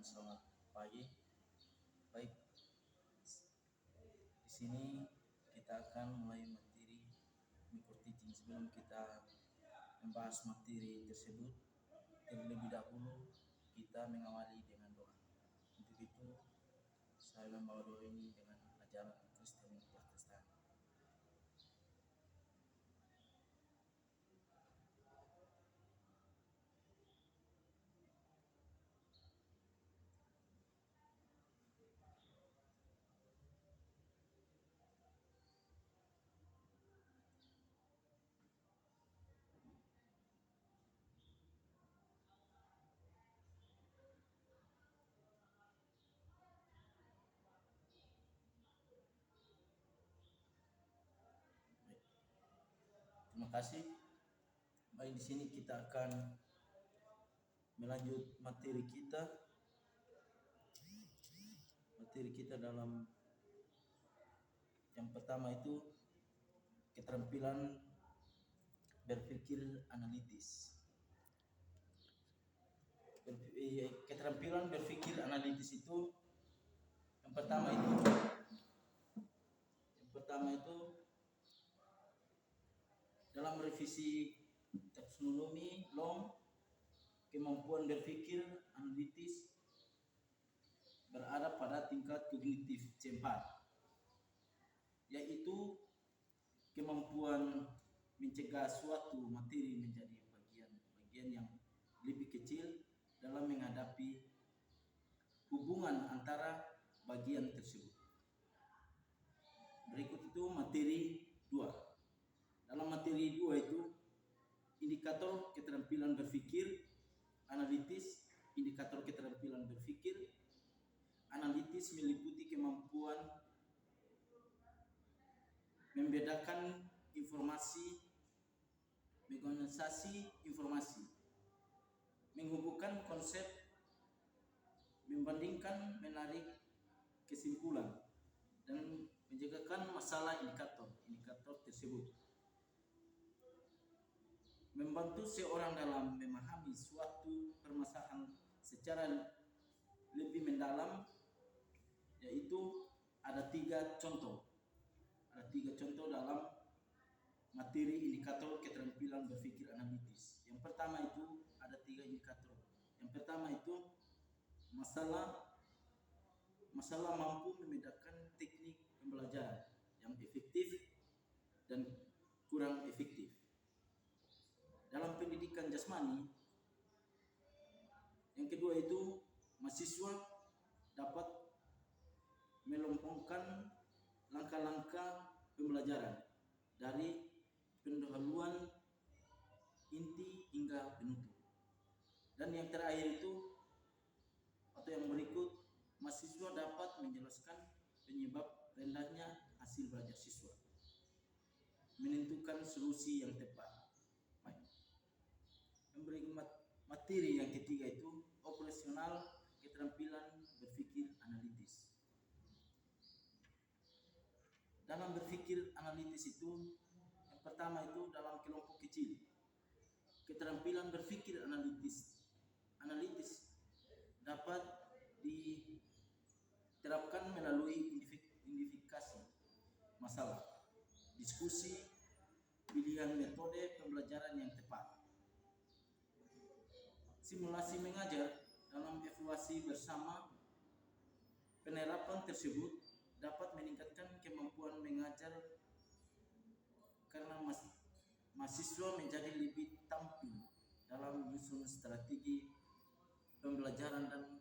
selamat pagi. Baik, di sini kita akan mulai materi micro teaching. Sebelum kita membahas materi tersebut, terlebih dahulu kita mengawali dengan doa. Untuk itu, saya membawa doa ini dengan ajaran Kristen Protestan. Baik. Terima kasih. Baik, di sini kita akan melanjut materi kita. Materi kita dalam yang pertama itu keterampilan berpikir analitis. Keterampilan berpikir analitis itu yang pertama itu dalam revisi taksonomi Long, kemampuan berpikir analitis berada pada tingkat kognitif C4, yaitu kemampuan mencegah suatu materi menjadi bagian yang lebih kecil dalam menghadapi hubungan antara bagian tersebut. Berikut itu materi 2. Dalam materi 2 itu indikator keterampilan berpikir analitis. Indikator keterampilan berpikir analitis meliputi kemampuan membedakan informasi, mengorganisasi informasi, menghubungkan konsep, membandingkan, menarik kesimpulan, dan menjagakan masalah indikator tersebut. Membantu seorang dalam memahami suatu permasalahan secara lebih mendalam, yaitu ada tiga contoh dalam materi indikator keterampilan berpikir analitis. Yang pertama itu ada 3 indikator. Yang pertama itu masalah mampu membedakan teknik pembelajaran yang efektif dan kurang efektif. Dalam pendidikan jasmani, yang kedua itu mahasiswa dapat melempungkan langkah-langkah pembelajaran dari pendahuluan inti hingga penutup. Dan yang terakhir itu atau yang berikut, mahasiswa dapat menjelaskan penyebab rendahnya hasil belajar siswa, menentukan solusi yang tepat. Baik. Yang berikut materi yang ketiga itu operasional keterampilan berpikir analitis. Dalam berpikir analitis itu yang pertama itu dalam kelompok kecil. Keterampilan berpikir analitis dapat diterapkan melalui identifikasi masalah, diskusi, pilihan metode pembelajaran yang tepat, simulasi mengajar. Dalam evaluasi bersama, penerapan tersebut dapat meningkatkan kemampuan mengajar karena mahasiswa menjadi lebih tampil dalam menyusun strategi pembelajaran dan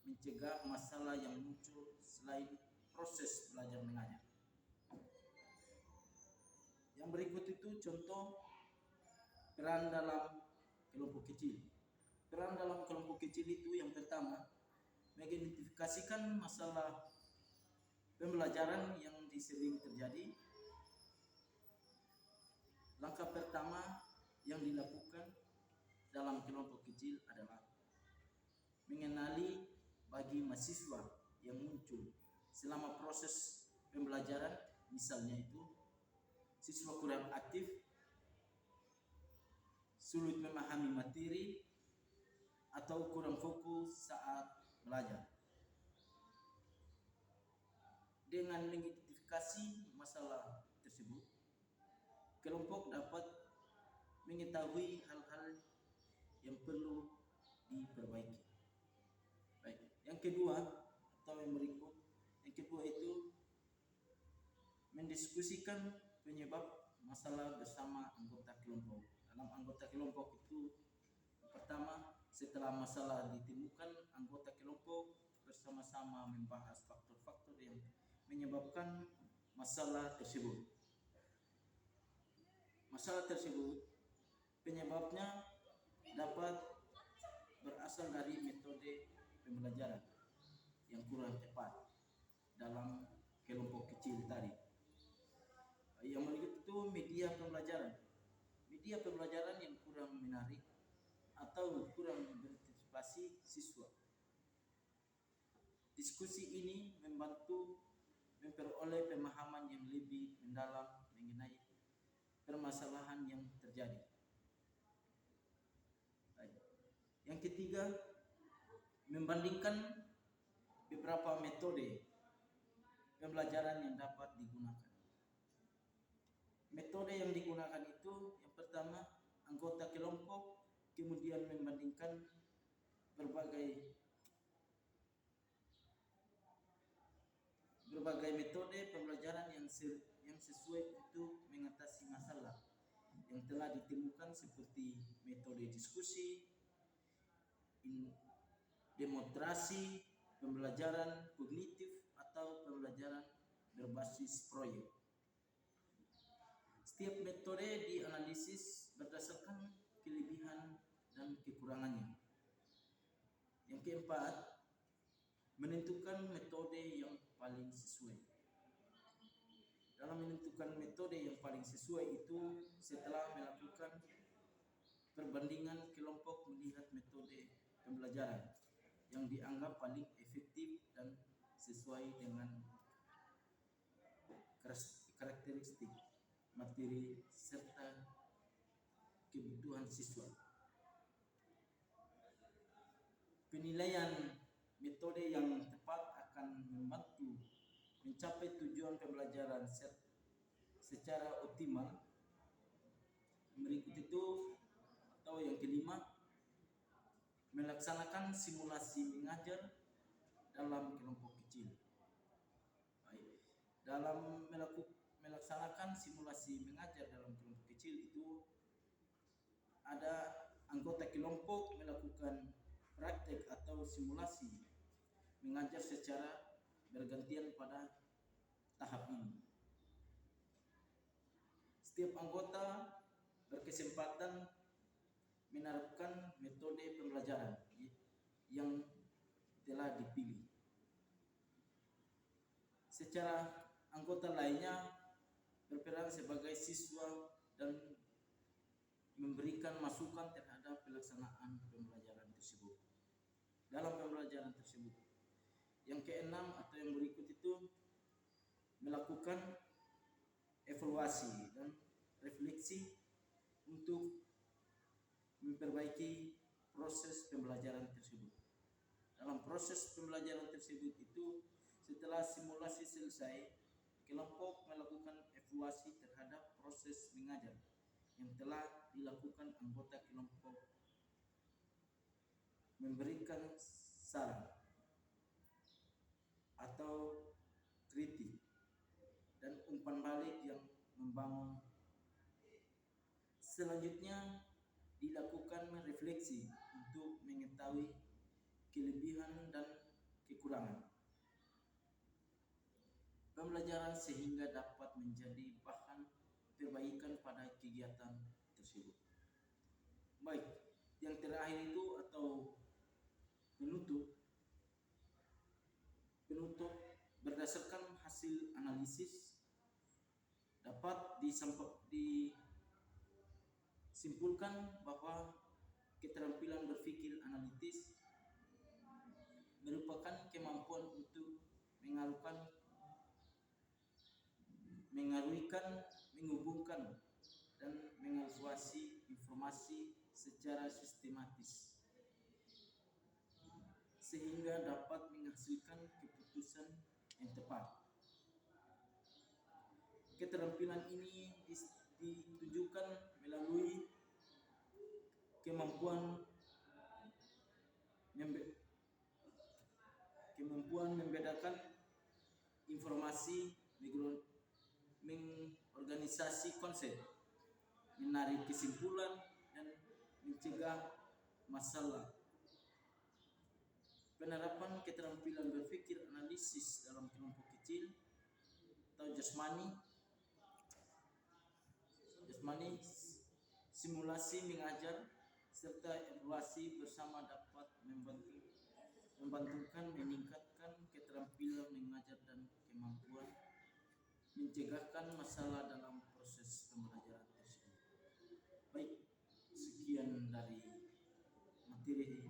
mencegah masalah yang muncul selain proses belajar mengajar. Yang berikut itu contoh peran dalam kelompok kecil. Peran dalam kelompok kecil itu yang pertama, mengidentifikasikan masalah pembelajaran yang sering terjadi. Langkah pertama yang dilakukan dalam kelompok kecil adalah mengenali bagi mahasiswa yang muncul selama proses pembelajaran. Misalnya itu siswa kurang aktif, sulit memahami materi, atau kurang fokus saat pelajar. Dengan mengidentifikasi masalah tersebut, kelompok dapat mengetahui hal-hal yang perlu diperbaiki. Baik. Yang kedua atau yang berikut, yang kedua itu mendiskusikan penyebab masalah bersama anggota kelompok. Dalam anggota kelompok itu, pertama, setelah masalah ditemukan, anggota kelompok bersama-sama membahas faktor-faktor yang menyebabkan masalah tersebut. Masalah tersebut penyebabnya dapat berasal dari metode pembelajaran yang kurang tepat dalam kelompok kecil tadi. Yang berikut itu media pembelajaran. Media pembelajaran yang kurang menarik atau kurang berantisipasi siswa. Diskusi ini membantu memperoleh pemahaman yang lebih mendalam mengenai permasalahan yang terjadi. Yang ketiga, membandingkan beberapa metode pembelajaran yang dapat digunakan. Metode yang digunakan itu yang pertama, anggota kelompok kemudian membandingkan berbagai metode pembelajaran yang sesuai untuk mengatasi masalah yang telah ditemukan, seperti metode diskusi, demonstrasi, pembelajaran kognitif, atau pembelajaran berbasis proyek. Setiap metode dianalisis berdasarkan kelebihan dan kekurangannya. Yang keempat, menentukan metode yang paling sesuai. Dalam menentukan metode yang paling sesuai itu, setelah melakukan perbandingan, kelompok melihat metode pembelajaran yang dianggap paling efektif dan sesuai dengan karakteristik, materi, serta kebutuhan siswa. Penilaian metode yang tepat akan membantu mencapai tujuan pembelajaran secara optimal. Berikut itu atau yang kelima, melaksanakan simulasi mengajar dalam kelompok kecil. Baik. Dalam melaksanakan simulasi mengajar dalam kelompok kecil itu, ada anggota kelompok melakukan praktek atau simulasi mengajar secara bergantian pada tahap ini. Setiap anggota berkesempatan menerapkan metode pembelajaran yang telah dipilih. Secara anggota lainnya berperan sebagai siswa dan memberikan masukan terhadap pelaksanaan pembelajaran tersebut. Dalam pembelajaran tersebut, yang keenam atau yang berikut itu, melakukan evaluasi dan refleksi untuk memperbaiki proses pembelajaran tersebut. Dalam proses pembelajaran tersebut itu, setelah simulasi selesai, kelompok melakukan evaluasi terhadap proses mengajar yang telah dilakukan anggota kelompok, memberikan saran atau kritik dan umpan balik yang membangun. Selanjutnya dilakukan refleksi untuk mengetahui kelebihan dan kekurangan pembelajaran sehingga dapat menjadi bahan perbaikan pada kegiatan tersebut. Baik, yang terakhir itu atau penutup berdasarkan hasil analisis dapat disimpulkan bahwa keterampilan berpikir analitis merupakan kemampuan untuk menghubungkan dan mengevaluasi informasi secara sistematis sehingga dapat menghasilkan keputusan yang tepat. Keterampilan ini ditunjukkan melalui kemampuan membedakan informasi, mengorganisasi konsep, menarik kesimpulan, dan mencegah masalah. Penerapan keterampilan berpikir analisis dalam kelompok kecil atau jasmani, simulasi mengajar, serta evaluasi bersama dapat membantukan meningkatkan keterampilan mengajar dan kemampuan mencegahkan masalah dalam proses pembelajaran tersebut. Baik, sekian dari materi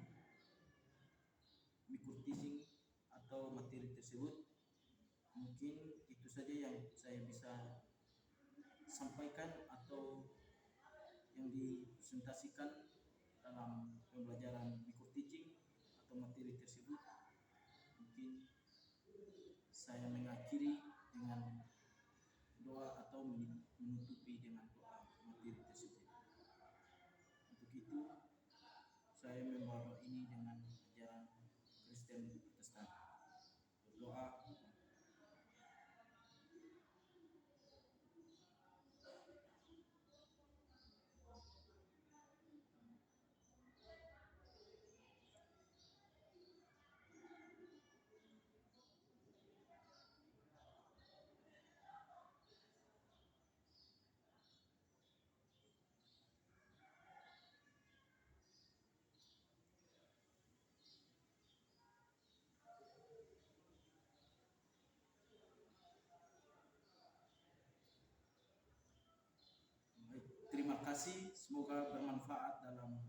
microteaching atau materi tersebut. Mungkin itu saja yang saya bisa sampaikan atau yang dipresentasikan dalam pembelajaran microteaching atau materi tersebut. Mungkin saya mengakhiri dengan doa atau menutupi dengan doa materi tersebut. Untuk itu saya membawa ini dengan ajaran Kristen Protestan. Berdoa. Terima kasih, semoga bermanfaat dalam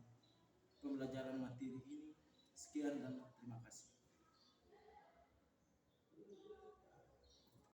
pembelajaran materi ini. Sekian dan terima kasih.